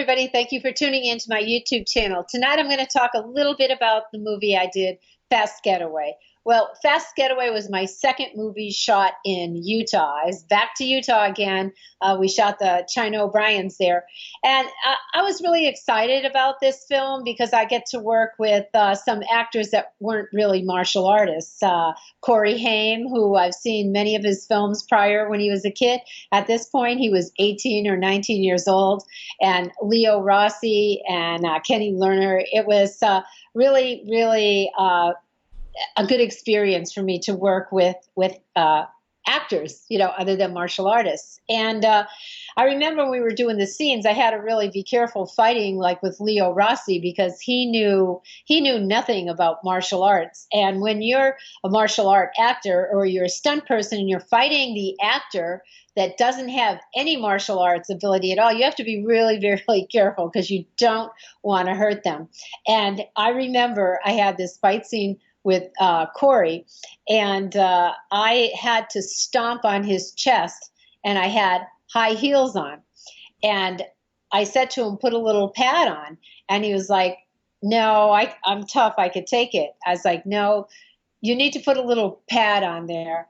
everybody. Thank you for tuning in to my YouTube channel. Tonight, I'm going to talk a little bit about the movie I did, Fast Getaway. Well, Fast Getaway was my second movie shot in Utah. I was back to Utah again. We shot the China O'Briens there. And I was really excited about this film because I get to work with some actors that weren't really martial artists. Corey Haim, who I've seen many of his films prior when he was a kid. At this point, he was 18 or 19 years old. And Leo Rossi and Kenny Lerner. It was really a good experience for me to work with actors, other than martial artists. And I remember when we were doing the scenes, I had to really be careful fighting, like with Leo Rossi, because he knew nothing about martial arts. And when you're a martial art actor or you're a stunt person and you're fighting the actor that doesn't have any martial arts ability at all, you have to be really, very careful because you don't want to hurt them. And I remember I had this fight scene with Corey, and I had to stomp on his chest, and I had high heels on. And I said to him, put a little pad on. And he was like, no, I'm tough. I could take it. I was like, no, you need to put a little pad on there.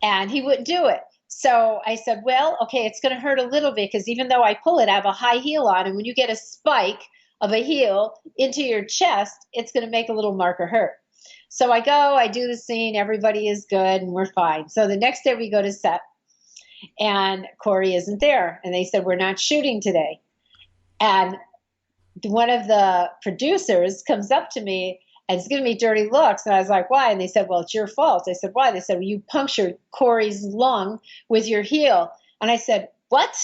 And he wouldn't do it. So I said, well, okay, it's going to hurt a little bit because even though I pull it, I have a high heel on. And when you get a spike of a heel into your chest, it's going to make a little marker hurt. So I go, I do the scene, everybody is good, and we're fine. So the next day we go to set, and Corey isn't there. And they said, we're not shooting today. And one of the producers comes up to me and is giving me dirty looks. And I was like, why? And they said, well, it's your fault. I said, why? They said, well, you punctured Corey's lung with your heel. And I said, what?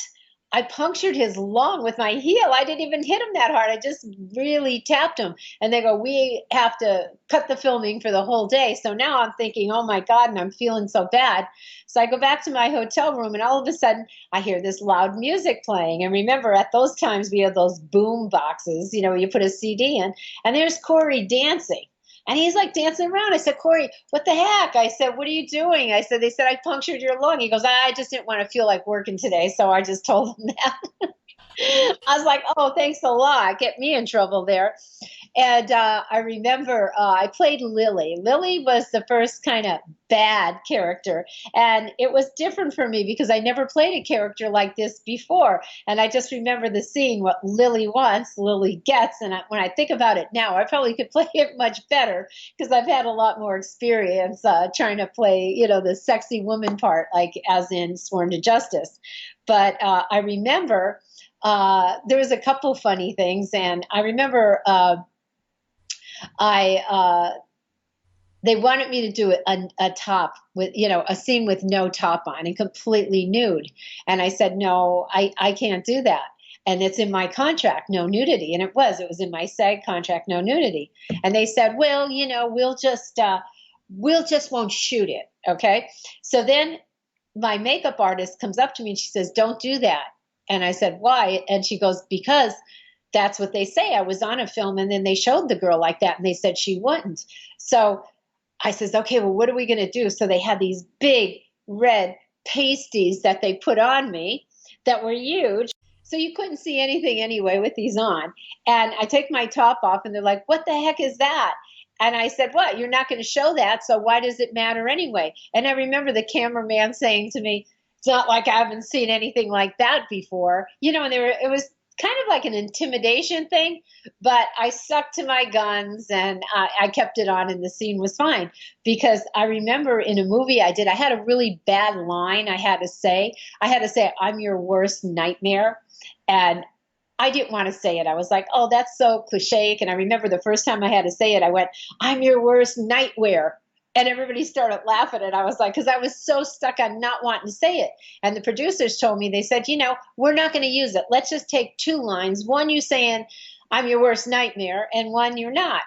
I punctured his lung with my heel. I didn't even hit him that hard. I just really tapped him. And they go, we have to cut the filming for the whole day. So now I'm thinking, oh my God, and I'm feeling so bad. So I go back to my hotel room, and all of a sudden I hear this loud music playing. And remember, at those times we had those boom boxes, where you put a CD in, and there's Corey dancing. And he's like dancing around. I said, Corey, what the heck? I said, what are you doing? I said, they said I punctured your lung. He goes, I just didn't want to feel like working today. So I just told him that. I was like, oh, thanks a lot. Get me in trouble there. And I remember I played Lily. Lily was the first kind of bad character. And it was different for me because I never played a character like this before. And I just remember the scene, what Lily wants, Lily gets. And when I think about it now, I probably could play it much better because I've had a lot more experience trying to play, the sexy woman part, like as in Sworn to Justice. But I remember there was a couple funny things. And I remember they wanted me to do a top with, a scene with no top on and completely nude. And I said, no, I can't do that. And it's in my contract, no nudity. And it was in my SAG contract, no nudity. And they said, well, we'll just won't shoot it. Okay. So then my makeup artist comes up to me and she says, don't do that. And I said, why? And she goes, because that's what they say. I was on a film and then they showed the girl like that and they said she wouldn't. So I says, okay, well, what are we going to do? So they had these big red pasties that they put on me that were huge. So you couldn't see anything anyway with these on. And I take my top off and they're like, what the heck is that? And I said, what? You're not going to show that. So why does it matter anyway? And I remember the cameraman saying to me, it's not like I haven't seen anything like that before. And it was kind of like an intimidation thing, but I stuck to my guns and I kept it on and the scene was fine. Because I remember in a movie I did, I had a really bad line I had to say. I'm your worst nightmare. And I didn't want to say it. I was like, oh, that's so cliche. And I remember the first time I had to say it, I went, I'm your worst nightwear. And everybody started laughing. And I was like, because I was so stuck on not wanting to say it. And the producers told me, they said, we're not going to use it. Let's just take two lines. One, you saying, I'm your worst nightmare, and one, you're not.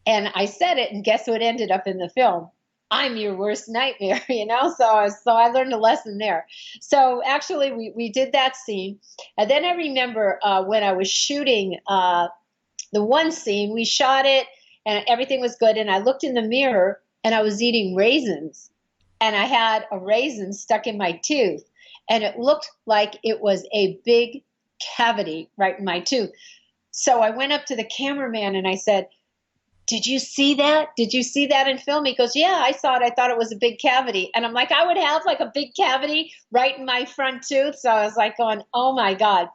And I said it, and guess what ended up in the film? I'm your worst nightmare, So I learned a lesson there. So actually, we did that scene. And then I remember when I was shooting the one scene, we shot it, and everything was good. And I looked in the mirror, and I was eating raisins, and I had a raisin stuck in my tooth, and it looked like it was a big cavity right in my tooth. So I went up to the cameraman and I said, did you see that? Did you see that in film? He goes, yeah, I saw it. I thought it was a big cavity. And I'm like, I would have like a big cavity right in my front tooth. So I was like going, oh my God.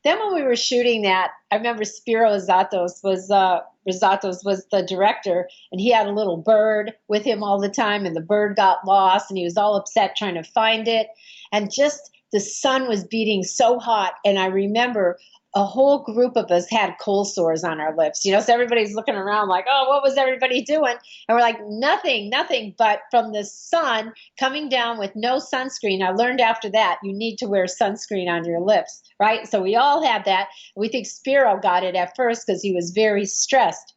Then when we were shooting that, I remember Spiro Rizatos was the director, and he had a little bird with him all the time, and the bird got lost, and he was all upset trying to find it. And just the sun was beating so hot, and I remember a whole group of us had cold sores on our lips, so everybody's looking around like, oh, what was everybody doing? And we're like, nothing, but from the sun coming down with no sunscreen. I learned after that, you need to wear sunscreen on your lips, right? So we all had that. We think Spiro got it at first because he was very stressed.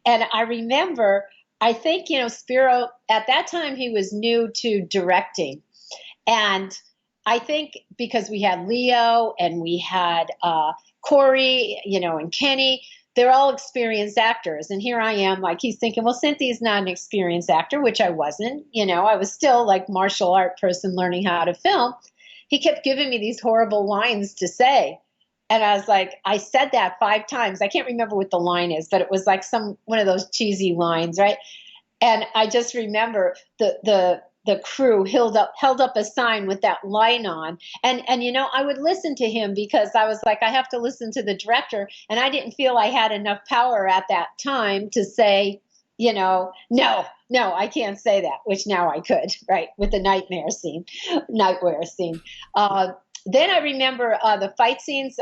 And I remember, I think, Spiro, at that time, he was new to directing. And I think because we had Leo and we had Corey, and Kenny, they're all experienced actors. And here I am, like, he's thinking, well, Cynthia's not an experienced actor, which I wasn't. I was still like martial art person learning how to film. He kept giving me these horrible lines to say. And I was like, I said that 5 times. I can't remember what the line is, but it was like one of those cheesy lines, right? And I just remember the crew held up a sign with that line on. And I would listen to him because I was like, I have to listen to the director. And I didn't feel I had enough power at that time to say, no, I can't say that, which now I could, right, with the nightwear scene. Then I remember the fight scenes.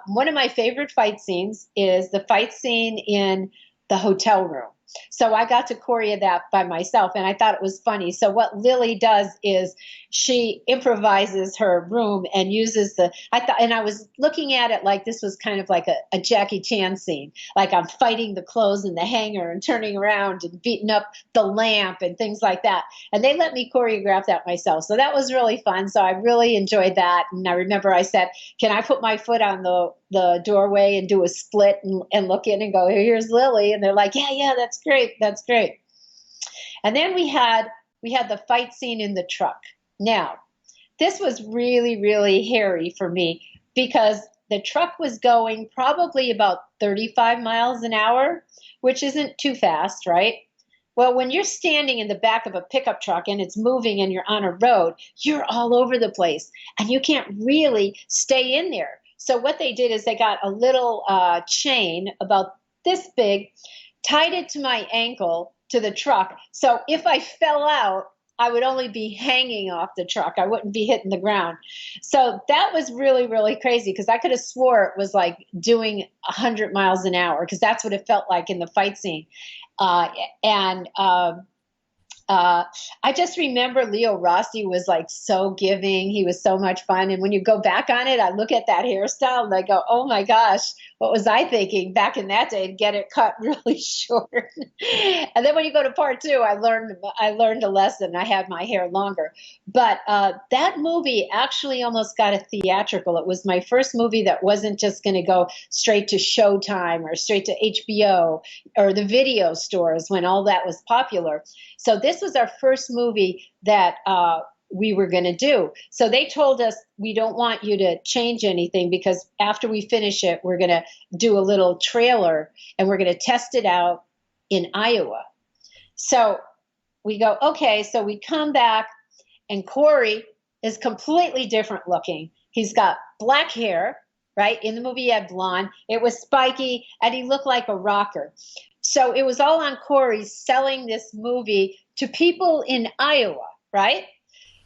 One of my favorite fight scenes is the fight scene in the hotel room. So I got to choreo that by myself, and I thought it was funny. So what Lily does is she improvises her room and uses and I was looking at it like this was kind of like a Jackie Chan scene. Like I'm fighting the clothes in the hanger and turning around and beating up the lamp and things like that. And they let me choreograph that myself. So that was really fun. So I really enjoyed that. And I remember I said, can I put my foot on the doorway and do a split and look in and go, here's Lily. And they're like, yeah, that's great. That's great. And then we had the fight scene in the truck. Now, this was really, really hairy for me because the truck was going probably about 35 miles an hour, which isn't too fast, right? Well, when you're standing in the back of a pickup truck and it's moving and you're on a road, you're all over the place and you can't really stay in there. So what they did is they got a little chain about this big, tied it to my ankle to the truck. So if I fell out, I would only be hanging off the truck. I wouldn't be hitting the ground. So that was really, really crazy because I could have swore it was like doing 100 miles an hour because that's what it felt like in the fight scene. I just remember Leo Rossi was like so giving. He was so much fun. And when you go back on it, I look at that hairstyle and I go, oh my gosh, what was I thinking back in that day to get it cut really short? And then when you go to part 2, I learned a lesson. I had my hair longer. But that movie actually almost got a theatrical. It was my first movie that wasn't just going to go straight to Showtime or straight to HBO or the video stores when all that was popular. So this was our first movie that we were going to do. So they told us, we don't want you to change anything because after we finish it, we're going to do a little trailer and we're going to test it out in Iowa. So we go, okay, so we come back and Corey is completely different looking. He's got black hair, right? In the movie he had blonde. It was spiky and he looked like a rocker. So it was all on Corey selling this movie to people in Iowa, right?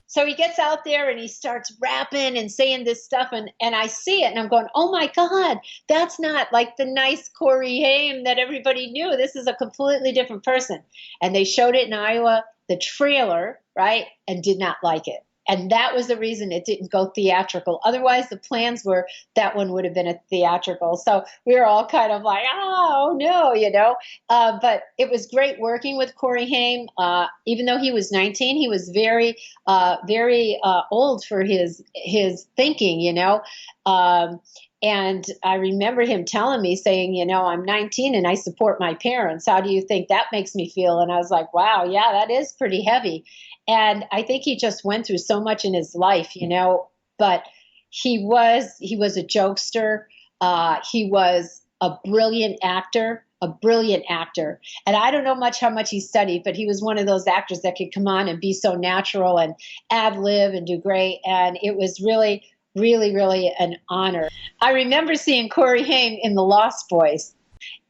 So he gets out there and he starts rapping and saying this stuff. And I see it and I'm going, oh my God, that's not like the nice Corey Haim that everybody knew. This is a completely different person. And they showed it in Iowa, the trailer, right? And did not like it. And that was the reason it didn't go theatrical. Otherwise, the plans were that one would have been a theatrical. So we were all kind of like, oh, no, But it was great working with Corey Haim. Even though he was 19, he was very, very old for his thinking, And I remember him telling me, saying, I'm 19 and I support my parents. How do you think that makes me feel? And I was like, wow, yeah, that is pretty heavy. And I think he just went through so much in his life, but he was a jokester. He was a brilliant actor, And I don't know how much he studied, but he was one of those actors that could come on and be so natural and ad lib and do great. And it was really, really, really an honor. I remember seeing Corey Haim in The Lost Boys,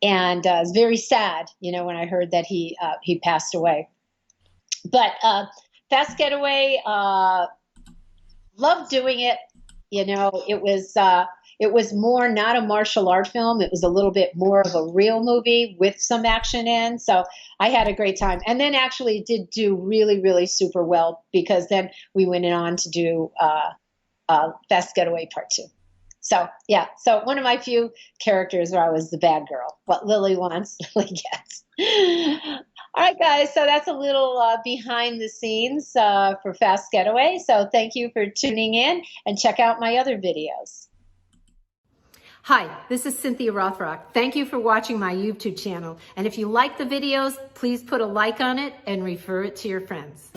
and I was very sad, when I heard that he passed away. But Fast Getaway, loved doing it. It was more not a martial art film. It was a little bit more of a real movie with some action in. So I had a great time. And then actually did do really, really super well, because then we went on to do Fast Getaway Part 2. So, yeah. So one of my few characters where I was the bad girl. What Lily wants, Lily gets. All right, guys. So that's a little behind the scenes for Fast Getaway. So thank you for tuning in, and check out my other videos. Hi, this is Cynthia Rothrock. Thank you for watching my YouTube channel. And if you like the videos, please put a like on it and refer it to your friends.